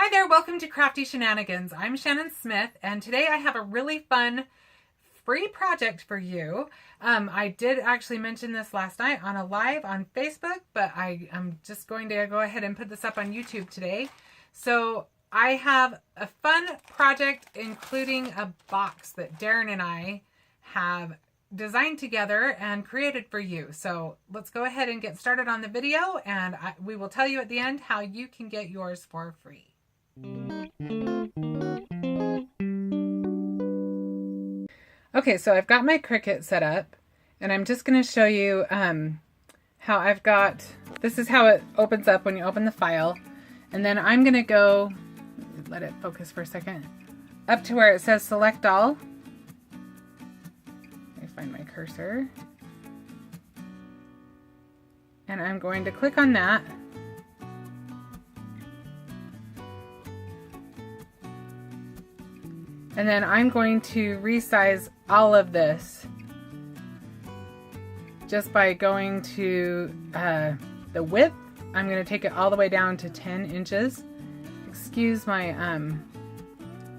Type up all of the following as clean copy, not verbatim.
Hi there, welcome to Crafty Shenanigans. I'm Shannon Smith, and today I have a really fun free project for you. I did actually mention this last night on a live on Facebook, but I'm just going to go ahead and put this up on YouTube today. So I have a fun project including a box that Darren and I have designed together and created for you. So let's go ahead and get started on the video, and we will tell you at the end how you can get yours for free. Okay, so I've got my Cricut set up, and I'm just going to show you how I've got, this is how it opens up when you open the file. And then I'm going to go, let it focus for a second, up to where it says select all. Let me find my cursor. And I'm going to click on that. And then I'm going to resize all of this just by going to the width. I'm going to take it all the way down to 10 inches. Excuse my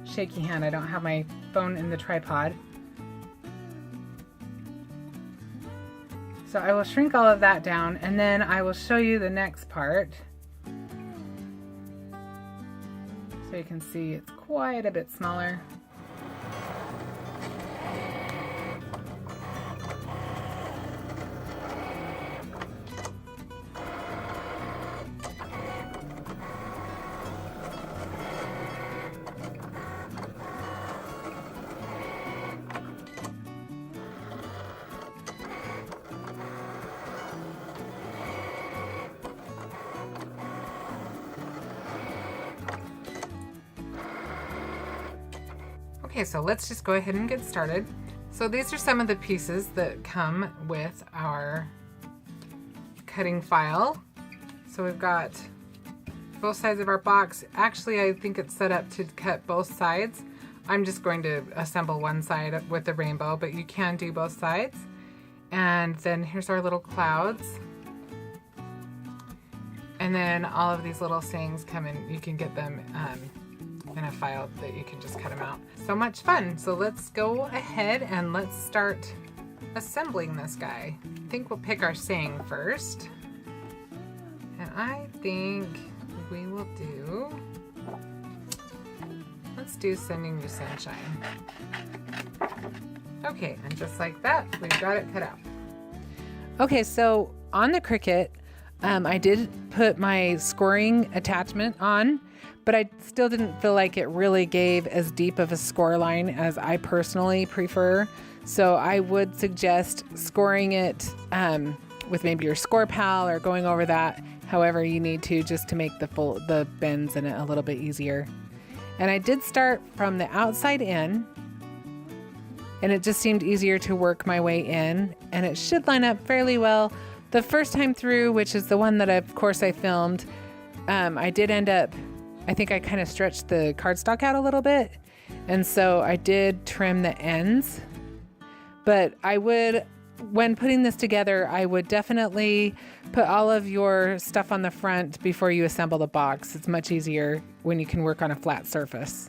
shaky hand. I don't have my phone in the tripod. So I will shrink all of that down, and then I will show you the next part. So you can see it's quite a bit smaller. Okay, so let's just go ahead and get started. So these are some of the pieces that come with our cutting file. So we've got both sides of our box. Actually, I think it's set up to cut both sides. I'm just going to assemble one side with the rainbow, but you can do both sides. And then here's our little clouds. And then all of these little sayings come in. You can get them in a file that you can just cut them out. So much fun. So let's go ahead and let's start assembling this guy. I think we'll pick our saying first. And I think we will do, let's do sending you sunshine. Okay, and just like that, we've got it cut out. Okay, so on the Cricut, I did put my scoring attachment on, but I still didn't feel like it really gave as deep of a score line as I personally prefer. So I would suggest scoring it with maybe your score pal or going over that however you need to, just to make the bends in it a little bit easier. And I did start from the outside in, and it just seemed easier to work my way in, and it should line up fairly well. The first time through, which is the one that of course I filmed, I did end up, I think I kind of stretched the cardstock out a little bit, and so I did trim the ends. But I would, when putting this together, I would definitely put all of your stuff on the front before you assemble the box. It's much easier when you can work on a flat surface.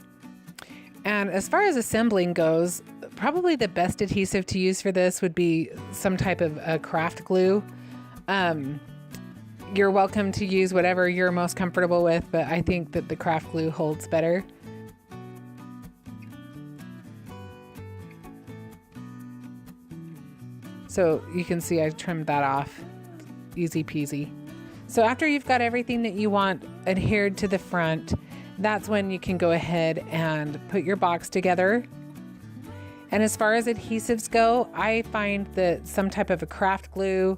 And as far as assembling goes, probably the best adhesive to use for this would be some type of a craft glue. You're welcome to use whatever you're most comfortable with, but I think that the craft glue holds better. So you can see I trimmed that off. Easy peasy. So after you've got everything that you want adhered to the front, that's when you can go ahead and put your box together. And as far as adhesives go, I find that some type of a craft glue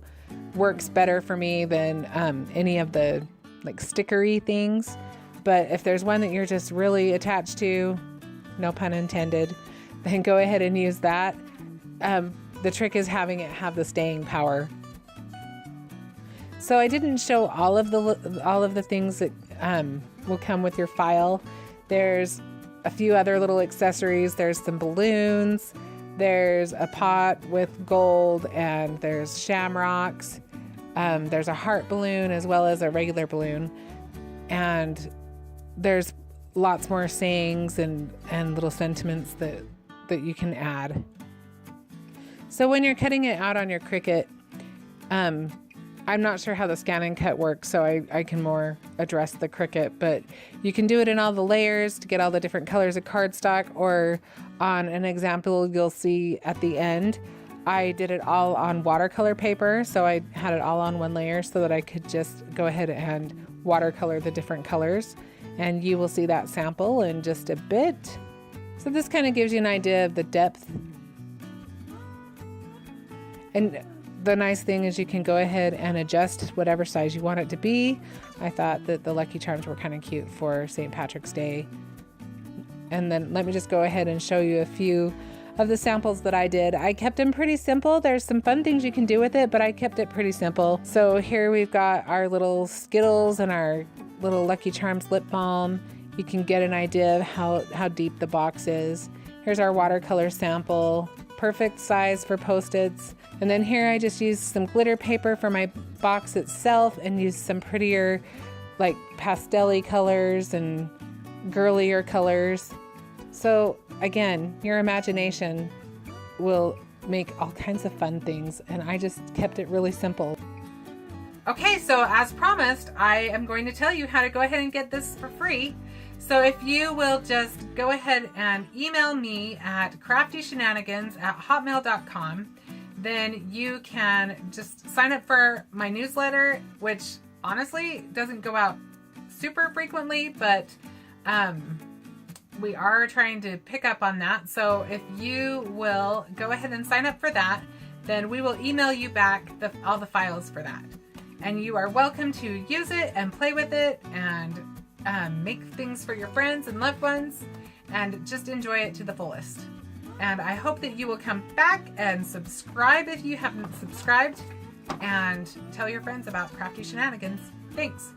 works better for me than any of the like stickery things. But if there's one that you're just really attached to, no pun intended, then go ahead and use that. The trick is having it have the staying power. So I didn't show all of the things that will come with your file. There's a few other little accessories. There's some balloons. There's a pot with gold, and there's shamrocks. There's a heart balloon as well as a regular balloon. And there's lots more sayings and little sentiments that you can add. So when you're cutting it out on your Cricut, I'm not sure how the scan and cut works, so I can more address the Cricut, but you can do it in all the layers to get all the different colors of cardstock, or on an example you'll see at the end, I did it all on watercolor paper, so I had it all on one layer so that I could just go ahead and watercolor the different colors, and you will see that sample in just a bit. So this kind of gives you an idea of the depth. And the nice thing is you can go ahead and adjust whatever size you want it to be. I thought that the Lucky Charms were kind of cute for St. Patrick's Day. And then let me just go ahead and show you a few of the samples that I did. I kept them pretty simple. There's some fun things you can do with it, but I kept it pretty simple. So here we've got our little Skittles and our little Lucky Charms lip balm. You can get an idea of how deep the box is. Here's our watercolor sample, perfect size for Post-its. And then here I just used some glitter paper for my box itself and used some prettier like pastel-y colors and girlier colors. So again, your imagination will make all kinds of fun things, and I just kept it really simple. Okay, so as promised, I am going to tell you how to go ahead and get this for free. So if you will just go ahead and email me at craftyshenanigans@hotmail.com, then you can just sign up for my newsletter, which honestly doesn't go out super frequently, but we are trying to pick up on that. So if you will go ahead and sign up for that, then we will email you back all the files for that. And you are welcome to use it and play with it and make things for your friends and loved ones and just enjoy it to the fullest. And I hope that you will come back and subscribe if you haven't subscribed, and tell your friends about Crafty Shenanigans. Thanks.